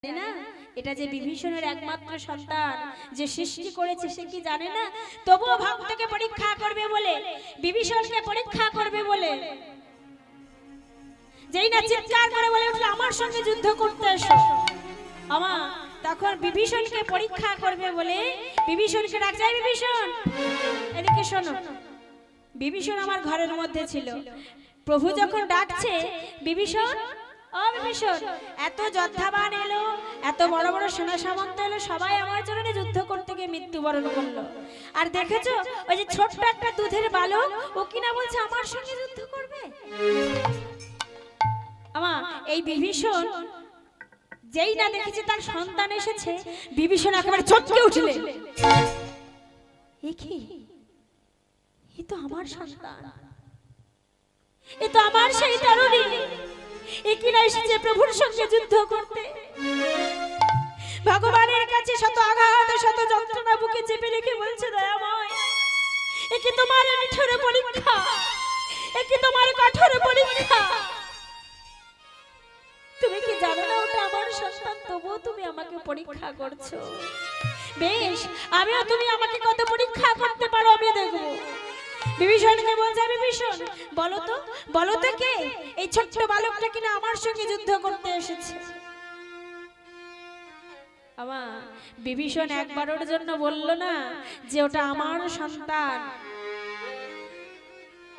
না এটা যে বিভীষণের একমাত্র সন্তান যে সৃষ্টি করেছে সে কি জানে না? তবুও ভক্তকে পরীক্ষা করবে বলে, বিভীষণকে পরীক্ষা করবে বলে যেই না চিৎকার করে বলে উঠল আমার সঙ্গে যুদ্ধ করতে এসো আমা, তখন বিভীষণকে পরীক্ষা করবে বলে বিভীষণকে ডাক যায়, বিভীষণ এদিকে শোনো। বিভীষণ আমার ঘরের মধ্যে ছিল, প্রভু যখন ডাকছে বিভীষণ ও বিভীষণ, এত যোদ্ধাবান এলো, এত বড় বড় সেনা সামন্ত এলো, সবাই আমার জন্য যুদ্ধ করতে গিয়ে মৃত্যুবরণ করলো। আর দেখেছো ওই যে ছোট্ট একটা দুধের বালক ও কিনা বলছে আমার সঙ্গে যুদ্ধ করবে। আমা এই বিভীষণ যেই না দেখেছে তার সন্তান এসেছে, বিভীষণ একেবারে চমকে উঠলে, এ কি, এ তো আমার সন্তান, এ তো আমার সেই তরুণী, এ কিনা এসেছে প্রভুর সঙ্গে যুদ্ধ করতে। ভগবানের কাছে শত আঘাত শত যন্ত্রণা বুকে চেপে রেখে বলছে দয়াময়, এ কি তোমার নিঠুর পরীক্ষা, এ কি তোমার কঠোর পরীক্ষা? তুমি কি জানো না ওটা আমার সন্তান, তবুও তুমি আমাকে পরীক্ষা করছো? বেশ, আমিও তুমি আমাকে কত পরীক্ষা করতে পারো আমি দেখবো। বিভীষণকে বলছে, বিভীষণ বলো তো কে এই ছোট্ট বালকটা কিনা আমার সঙ্গে যুদ্ধ করতে এসেছে? আমা বিভীষণ একবারের জন্য বলল না যে ওটা আমার সন্তান,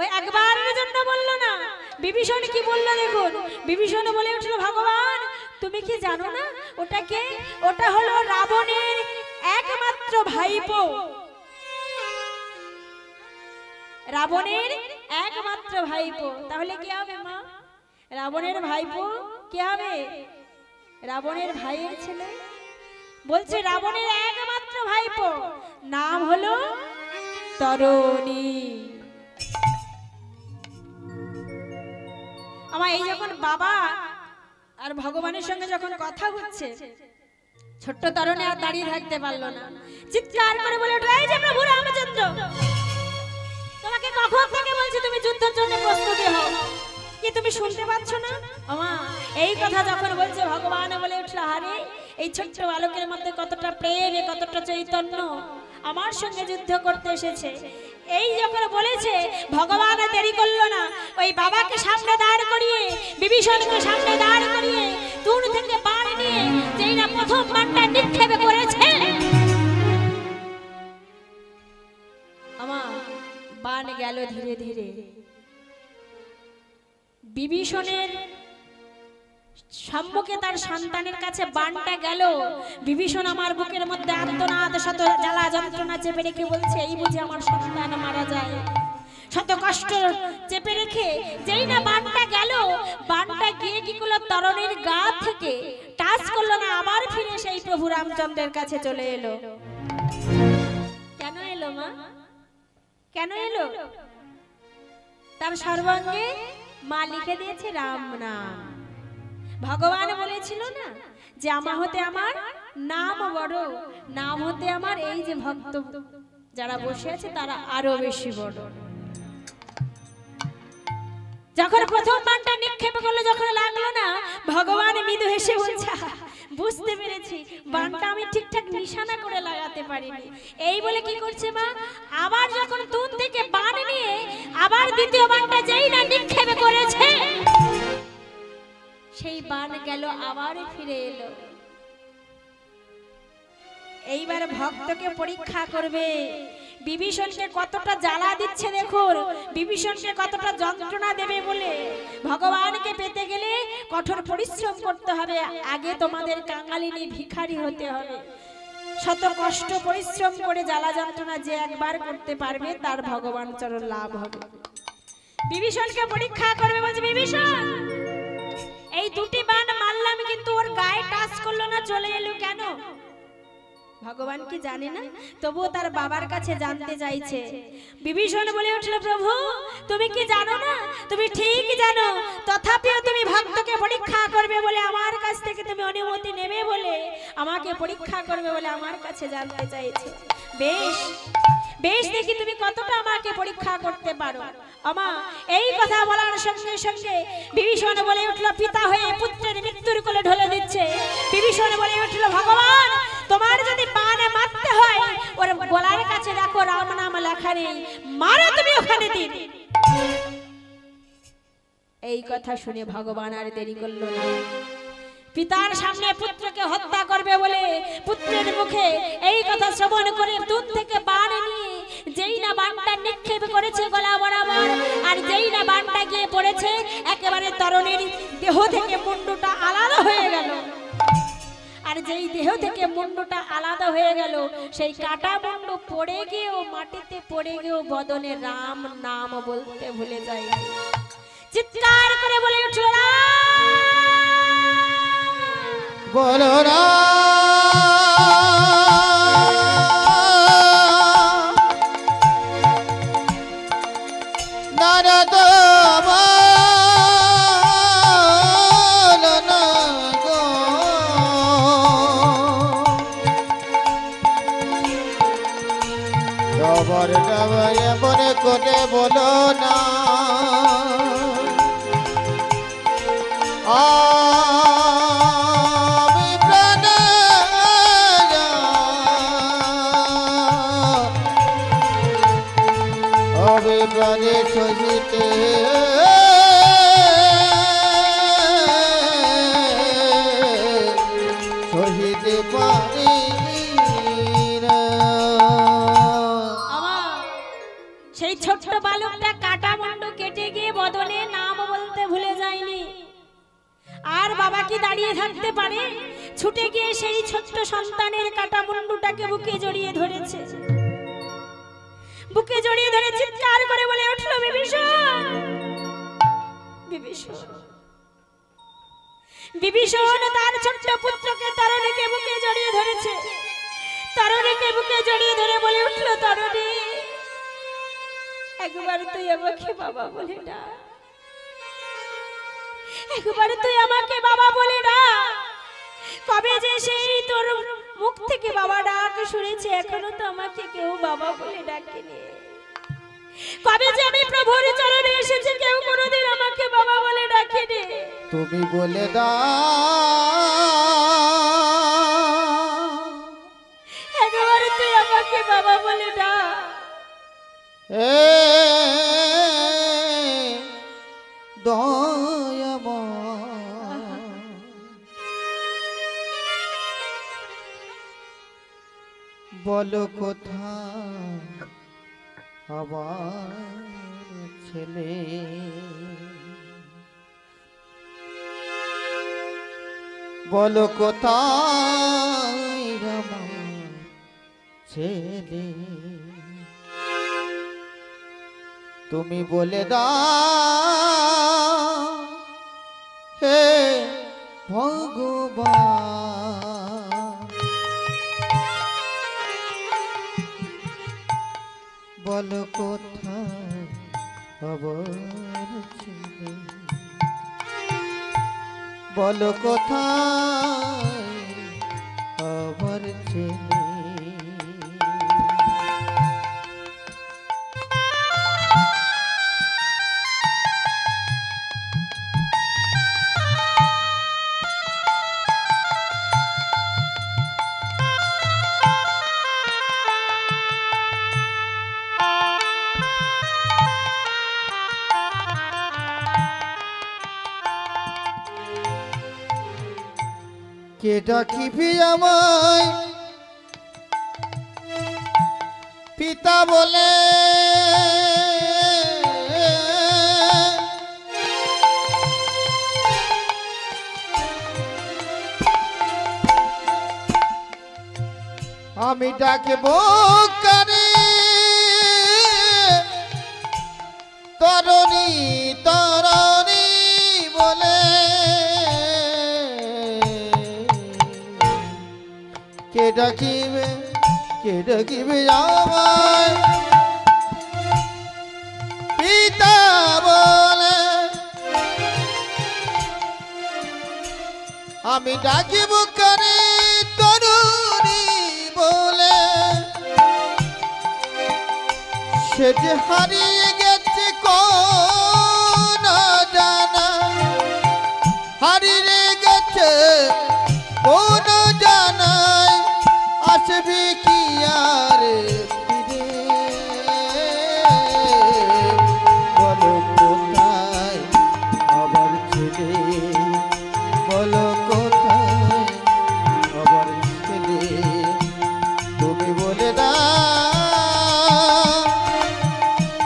ওই একবারের জন্য বলল না। বিভীষণ কি বলল দেখুন, বিভীষণ বলে উঠল, ভগবান তুমি কি জানো না ওটা কে? ওটা হলো রাবণের একমাত্র ভাইপো, রাবণের একমাত্র ভাইপো। তাহলে কি হবে মা? রাবণের ভাইপো কি হবে? রাবণের ভাইয়ের ছেলে। বলছে রাবণের একমাত্র ভাইপো, নাম হলো তরুণী। আমার এই যখন বাবা আর ভগবানের সঙ্গে যখন কথা হচ্ছে, ছোট্ট তরুণী আর দাঁড়িয়ে থাকতে পারলো না, চিৎকার করে বলে উঠল, এই যে প্রভু রামচন্দ্র, তোমাকে কখন থেকে বলছি তুমি যুদ্ধের জন্য প্রস্তুতি হও, কি তুমি শুনতে পাচ্ছ না? আমা এই কথা যখন বলছে ভগবান বলে উঠল, আরে এই ছোট্ট বালকের মধ্যে কতটা প্রেম, কতটা চৈতন্য, আমার সঙ্গে যুদ্ধ করতে এসেছে। এই যখন বলেছে ভগবান দেরি করলো না, ওই বাবাকে সামনে দাঁড় করিয়ে, বিভীষণকে সামনে দাঁড় করিয়ে দূর থেকে বাণ নিয়ে যেই না প্রথম বাণটা নিক্ষেপ করেছে, আমার বাণ গেল ধীরে ধীরে। বিভীষণের সম্মুখে তার সন্তানের কাছে বাণটা গেল, বিভীষণ আমার বুকের মধ্যে আর্তনাদ শত জ্বালা যন্ত্রণা চেপে রেখে বলছে, এই বুঝি আমার সন্তান মারা যায়। শত কষ্ট চেপে রেখে যেই না বাণটা গেল, বাণটা গিয়ে কি করলো, তরুণীর গা থেকে টাচ করলো না, আবার ফিরে সেই প্রভু রামচন্দ্রের কাছে চলে এলো। কেন এলো মা? কেন এলো? তার সর্বাঙ্গে মা লিখে দিয়েছে রাম নাম। ভগবান বলেছিল না যে আমা হতে আমার নাম বড়, নাম হতে আমার এই যে ভক্ত যারা বসে আছে তারা আরো বেশি বড়। যখন প্রথম বাণটা নিক্ষেপ করলো, যখন লাগলো না, ভগবান মৃদু হেসে বলছে, বুঝতে পেরেছি বাণটা আমি ঠিকঠাক নিশানা করে লাগাতে পারিনি। এই বলে কি করছে মা, আবার যখন দূর থেকে বাণ নিয়ে আবার দ্বিতীয় বাণটা যেই না নিক্ষেপ করেছে, সেই বাণ গেল আবার ফিরে এলো। এইবার ভক্তকে পরীক্ষা করবে, বিভীষণকে কতটা জ্বালা দিচ্ছে দেখুন, বিভীষণকে কতটা যন্ত্রণা দেবে বলে। ভগবানকে পেতে গেলে কঠোর পরিশ্রম করতে হবে, আগে তোমাদের কাঙালিনী ভিখারি হতে হবে। শত কষ্ট পরিশ্রম করে জ্বালা যন্ত্রণা যে একবার করতে পারবে তার ভগবান চরণ লাভ হবে। বিভীষণকে পরীক্ষা করবে, বলছে বিভীষণ এই দুটি বাণ মারলাম কিন্তু ওর গায়ে টাচ করলো না, চলে এলো কেন? ভগবান কি জানে না? তবুও তার বাবার কাছে জানতে চাইছে। বিভীষণ বলে উঠল, প্রভু তুমি কি জানো না? তুমি ঠিক জানো, তথাপিও তুমি ভক্তকে পরীক্ষা করবে বলে আমার কাছ থেকে তুমি অনুমতি নেবে বলে, আমাকে পরীক্ষা করবে বলে আমার কাছে জানতে চাইছে। বেশ বেশ, দেখি তুমি কতটা আমাকে পরীক্ষা করতে পারো। আমা এই কথা বলার সঙ্গে সঙ্গে বিভীষণ বলে উঠল, পিতা হয়ে পুত্রের মৃত্যুর কোলে ঢলে দিচ্ছে। বিভীষণ বলে উঠল, ভগবান তোমার যদি বানে মারতে হয় ওর গলার কাছে দেখো রাম নাম লেখা নেই, মারো তুমি ওখানে দিন। এই কথা শুনে ভগবান আর দেরি করল না। পিতার সামনে পুত্রকে হত্যা করবে বলে পুত্রের মুখে এই কথা শ্রবণ করে দূর থেকে বাণ নিয়ে যেই না বাণটা নিক্ষেপ করেছে গলা বরাবর, আর যেই না বাণটা গিয়ে পড়েছে একেবারে তরুণীর দেহ থেকে মুন্ডুটা আলাদা হয়ে গেল। আর যেই দেহ থেকে মুন্ডুটা আলাদা হয়ে গেল, সেই কাটা মুন্ডু পড়ে গিয়েও মাটিতে পড়ে গিয়েও বদনে রাম নাম বলতে ভুলে যায়। চিৎকার করে বলে উঠল, বলো না নারদ মনে করে বলো না প্রাণে সহিতে সহিতে পারি না। সেই ছোট্ট বালকটা কাটা মুন্ডু কেটে গিয়ে বদনে নাম বলতে ভুলে যায়নি। আর বাবা কি দাঁড়িয়ে থাকতে পারে? ছুটে গিয়ে সেই ছোট্ট সন্তানের কাটা মুন্ডুটাকে বুকে জড়িয়ে ধরেছে। বুকে জড়িয়ে ধরে চিৎকার করে বলে উঠল, বিভীষণ বিভীষণ বিভীষণ। তার ছোট্ট পুত্রকে তরুণীকে বুকে জড়িয়ে ধরেছে। তরুণীকে বুকে জড়িয়ে ধরে বলে উঠল, তরুণী একবার তুই আমাকে বাবা বলে না, একবার তুই আমাকে বাবা বলে না। কবে যে সেই তোর মুখ থেকে বাবা ডাক শুনেছি, এখনো তো আমাকে কেউ বাবা বলে ডাকেনি। কবে যে আমি প্রভুর চরণে এসেছি, কেউ কোনোদিন আমাকে বাবা বলে ডাকেনি। তুমি বলে দাও একবার তুই আমাকে বাবা বলে ডাক। বলো কোথায় আমার ছেলে, বলো কোথায় আমার ছেলে, তুমি বলে দাও হে ভগবান, বলো কোথায় আমার ছেলে, বলো কোথায় আমার ছেলে। কে ডাকিবি আমায় পিতা বলে, আমি ডাকব কারে তরণী তরণী বলে, কে ডাকিবে আমায় পিতা বলে আমি ডাকিব কারে তরুণী বলে সে যে হারিয়ে গেছে কোন জানা হারিয়ে গেছে কোন জানায় আসবে কি আর ফিরে বলো কোথায় আবার ছেলে বলো কোথায় আবার ছেলে তুমি বলে না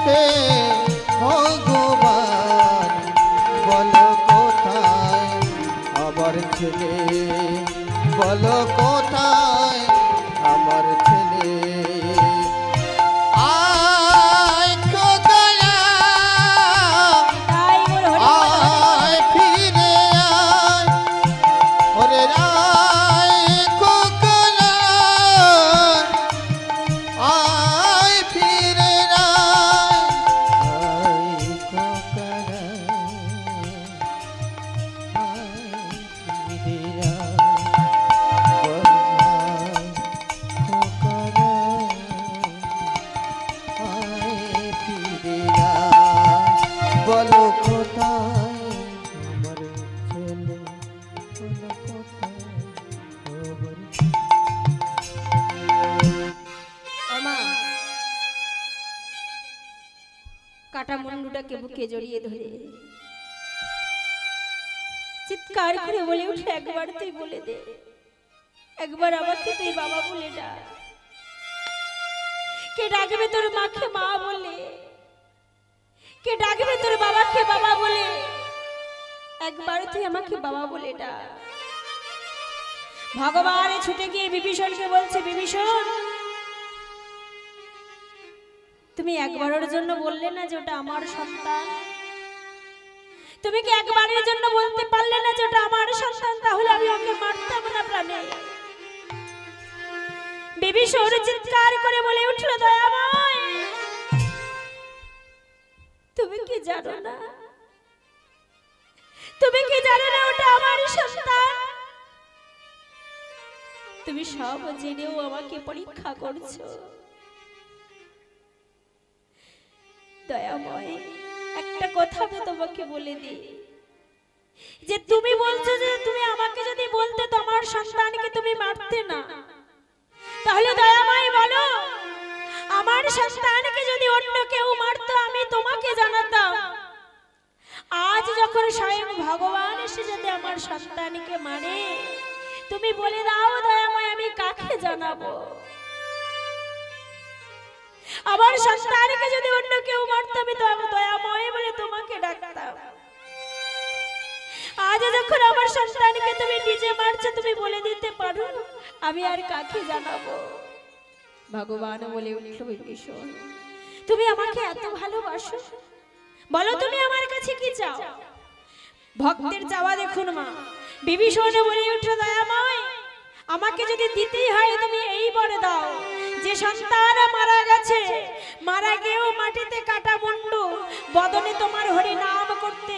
হে ভগবান বলো কোথায় আবার ছেলে বলো কোথায় আমার ছেলে আয় খোকয়া আয় ফিরে আয় ওরে আয় খোকয়া আয় ফিরে আয় খোকয়া আয় ফিরে বলো কোথায় আমার ছেলে বলো কোথায় আমা কাটা মুন্ডুটাকে বুকে জড়িয়ে ধরে চিৎকার করে বলে উঠে একবার তুই বলে দে একবার আমাকে তুই বাবা বলে ডাক কে ডাকবে তোর মাকে মা বলে কে ডাকবে তোর বাবাকে বাবা বলে একবার তুই আমাকে বাবা বলে ডাক ভগবান ছুটে গিয়ে বিভীষণকে বলছে বিভীষণ তুমি একবারের জন্য বললে না যে ওটা আমার সন্তান তুমি কি একবারের জন্য বলতে পারলে না যে ওটা আমার সন্তান তাহলে আমি ওকে মারতাম না প্রাণে বিভীষণ চিৎকার করে বলে উঠল দয়াময় তুমি কি জানো না তুমি কি জানো না ওটা আমার সন্তান তুমি সব জেনেও আমাকে পরীক্ষা করছো দয়াময় একটা কথা আমি তোমাকে বলে দিই যে তুমি বলছো যে তুমি আমাকে যদি বলতে তো আমার সন্তানকে তুমি মারতে না তাহলে দয়াময় বলো আমার সন্তানকে যদি অন্য কেউ মারতো আমি তোমাকে জানাতাম আজ যখন স্বয়ং ভগবান এসে যদি আমার সন্তানকে মারে তুমি বলে দাও দয়াময় আমি কাকে জানাবো আমার সন্তানকে যদি অন্য কেউ মারতো আমি তো দয়াময় বলে তোমাকে ডাকতাম আজ যখন আমার সন্তানকে তুমি নিজে মারছো তুমি বলে দিতে পারো আমি আর কাকে জানাবো ভগবান বলে উঠল বিভীষণ তুমি আমাকে এত ভালোবাসো বলো তুমি আমার কাছে কি চাও ভক্তের চাওয়া দেখুন মা বিভীষণ বলে উঠল দয়াময় আমাকে যদি দিতেই হয় তুমি এই বলে দাও যে সন্তান মারা গেছে মারা গিয়েও মাটিতে কাটা মুন্ডু বদনে তোমার হরি নাম করতে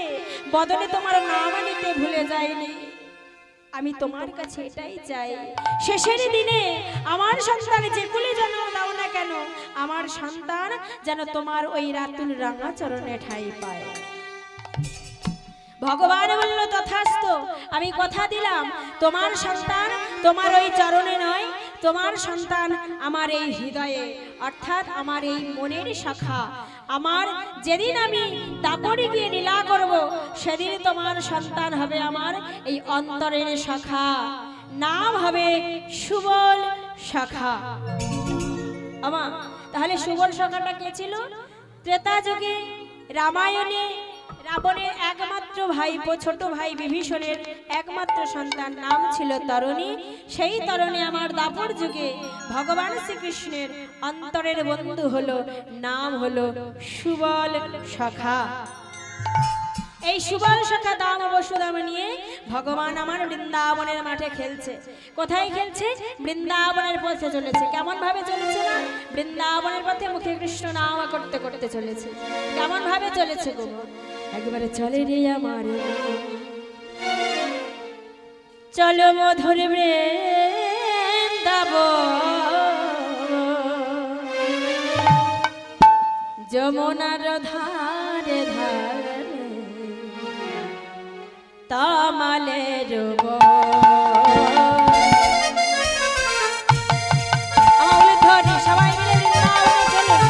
বদনে তোমার নাম নিতে ভুলে যায়নি আমি তোমার কাছে এটাই চাই শেষের দিনে আমার সন্তান যে কুলে জন্ম দাও না কেন আমার সন্তান যেন তোমার ওই রাতুল রাঙা চরণে ঠাঁই পায় ভগবান বলল তথাস্তু আমি কথা দিলাম তোমার সন্তান তোমার ওই চরণে নয় তোমার সন্তান আমার এই হৃদয়ে অর্থাৎ আমার এই মনের শাখা আমার যেদিন আমি দাপরে গিয়ে লীলা করব সেদিন তোমার সন্তান হবে আমার এই অন্তরের শাখা নাম হবে সুবল শাখা আমা তাহলে সুবল শাখাটা কে ছিল ত্রেতা যুগে রামায়ণে রাবণের একমাত্র ভাইপো ছোট ভাই বিভীষণের একমাত্র সন্তান নাম ছিল তরণী সেই তরণী আমার দাপর যুগে ভগবান শ্রীকৃষ্ণের অন্তরের বন্ধু হলো নাম হলো সুবল শাখা এই সুবল সখা দাম বসুদাম নিয়ে ভগবান আমার বৃন্দাবনের মাঠে খেলছে। কোথায় খেলছে? বৃন্দাবনের পথে চলেছে। কেমন ভাবে চলেছে? না বৃন্দাবনের পথে মুখে কৃষ্ণ নাম করতে করতে চলেছে। কেমন ভাবে চলেছে গো? একবারে চলে রে আমার চলো মধুর বৃন্দাবন, যমুনার ধারে ধারে তামালের ধরে সবাই মিলে বৃন্দাবনে চলুন।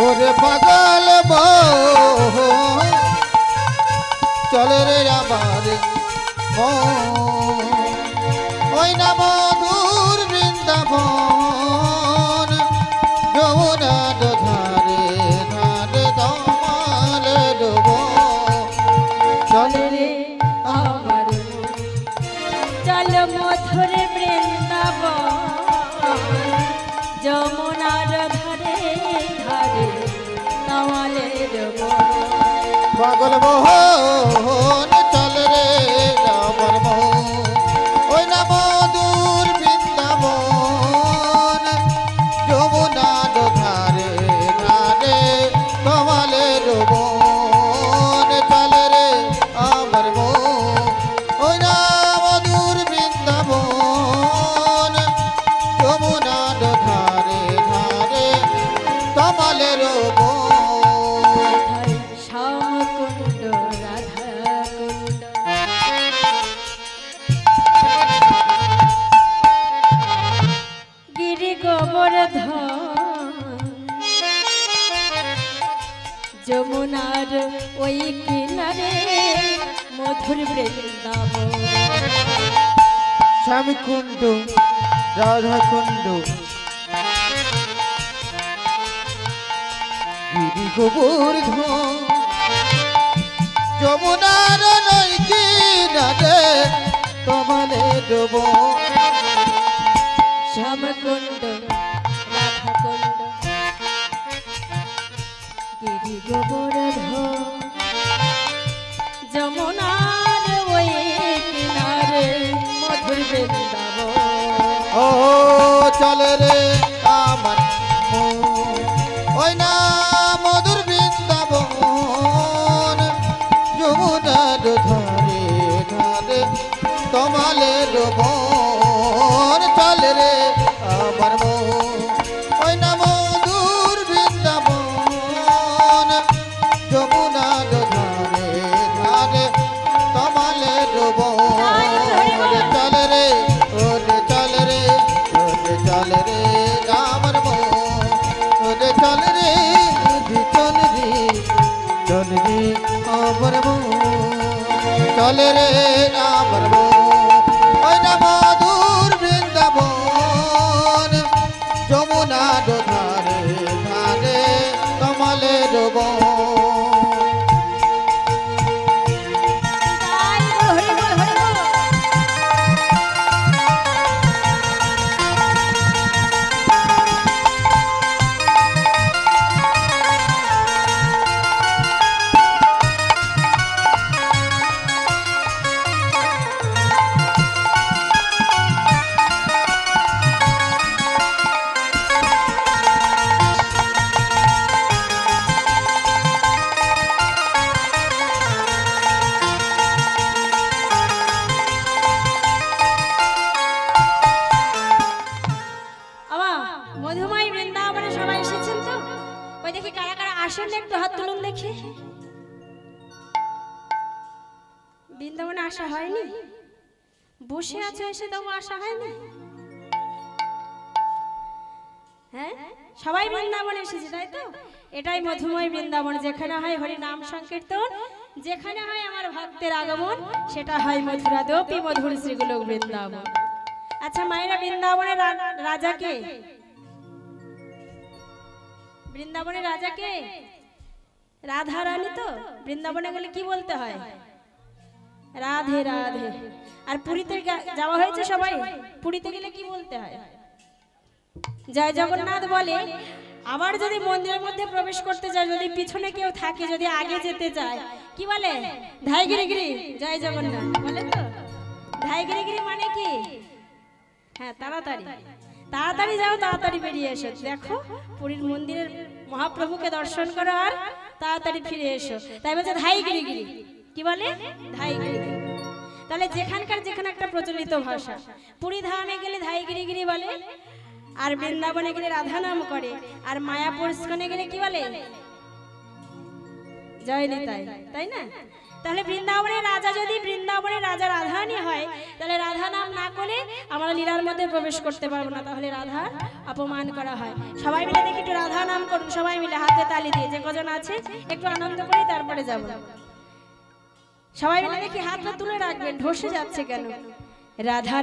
ওরে পাগল বউ চলে রে আমার ওই না মধুর বৃন্দাবন, যমুনার ধারে ধারে দমাল ডুব চলে রে আমার চল মধুর বৃন্দাবন, যমুনার ধারে ধারে তামালের পাগল মোহন চল রে আমার মোহন ওই না মধুর বৃন্দাবন, যমুনার ধারে ধারে কমলের বন চল রে আমার মোহন ওই না মধুর বৃন্দাবন, যমুনার ধারে ধারে কমলের বন। শ্যামকুণ্ড রাধাকুণ্ড গিরি গোবর্ধন, যমুনার ওই কিনারে মধুর বৃন্দাবন। শ্যামকুণ্ড রাধাকুণ্ড গিরি গোবর্ধন, যমুনার নই কিনারে কমলে ডুব শ্যামকুণ্ড রাধাকুণ্ড গিরি গোবর্ধন, যমুনার ওই কিনারে মধুর বৃন্দাবন। ও চলে রে আমার মন ওই না মধুর বৃন্দাবন, যমুনার ধারে ধারে কমলের বন চলে রে আমার মন ওই না মধুর বৃন্দাবন, যমুনার ধারে ধারে কমলের বন চল রে ওরে চল রে ওরে চল রে আমার মন ওরে চল রে চল রে চল রে আমার মন চল রে আমার মন ওই না মধুর বৃন্দাবন, যমুনার ধারে ধারে কমলের বন। মধুময় বৃন্দাবনে সবাই এসেছেন তো? ওই দেখি কারা কারা আসেন, একটু হাত তুলুন দেখি। বৃন্দাবনে আসা হয়নি? বসে আছো, এসে তবু আসা হয়নি? হ্যাঁ, সবাই বৃন্দাবনে এসেছে তাই তো? এটাই মধুময় বৃন্দাবন, যেখানে হয় হরি নাম সংকীর্তন, যেখানে হয় আমার ভক্তের আগমন, সেটা হয় মথুরা দোপি মধুর শ্রীগোলক বৃন্দাবন। আচ্ছা মায়েরা, বৃন্দাবনের রাজা কে? বৃন্দাবনের রাজা কে? রাধা রানী তো? বৃন্দাবনে গেলে কি বলতে হয়? রাধে রাধে। আর পুরীতে যাওয়া হয়েছে সবাই? পুরীতে গেলে কি বলতে হয়? জয় জগন্নাথ বলে। আবার যদি মন্দিরের মধ্যে প্রবেশ করতে যায়, যদি পিছনে কেউ থাকে, যদি আগে যেতে চায়, কি বলে? ধাই গিরি গিরি জয় জগন্নাথ বলে তো। ধাই গিরি গিরি মানে কি? হ্যাঁ, তাড়াতাড়ি তাড়াতাড়ি যাও, তাড়াতাড়ি বেরিয়ে এসো। দেখো, পুরীর মন্দিরের মহাপ্রভুকে দর্শন করো আর তাড়াতাড়ি ফিরে এসো, তাই বলছে ধাই গিরি গিরি। কি বলে? ধাই গিরি গিরি। তাহলে যেখানে একটা প্রচলিত ভাষা। পুরী ধামে গেলে ধাই গিরি গিরি বলে, আর বৃন্দাবনে গেলে রাধা নাম করে, আর মায়াপুর স্কনে গেলে কি বলে? জয় নিতাই, তাই না? তাহলে বৃন্দাবনের রাজা যদি বৃন্দাবনের রাজা রাধারানী হয়, তাহলে রাধা নাম না করে আমরা লীলার মধ্যে প্রবেশ করতে পারবো না, তাহলে রাধার অপমান করা হয়। সবাই মিলে দেখি একটু রাধা নাম করুন, সবাই মিলে হাতে তালি দিয়ে, যে কজন আছে একটু আনন্দ করি, তারপরে যাব। সবাই মিলে দেখি হাতটা তুলে রাখবেন, ঢসে যাচ্ছে কেন? রাধা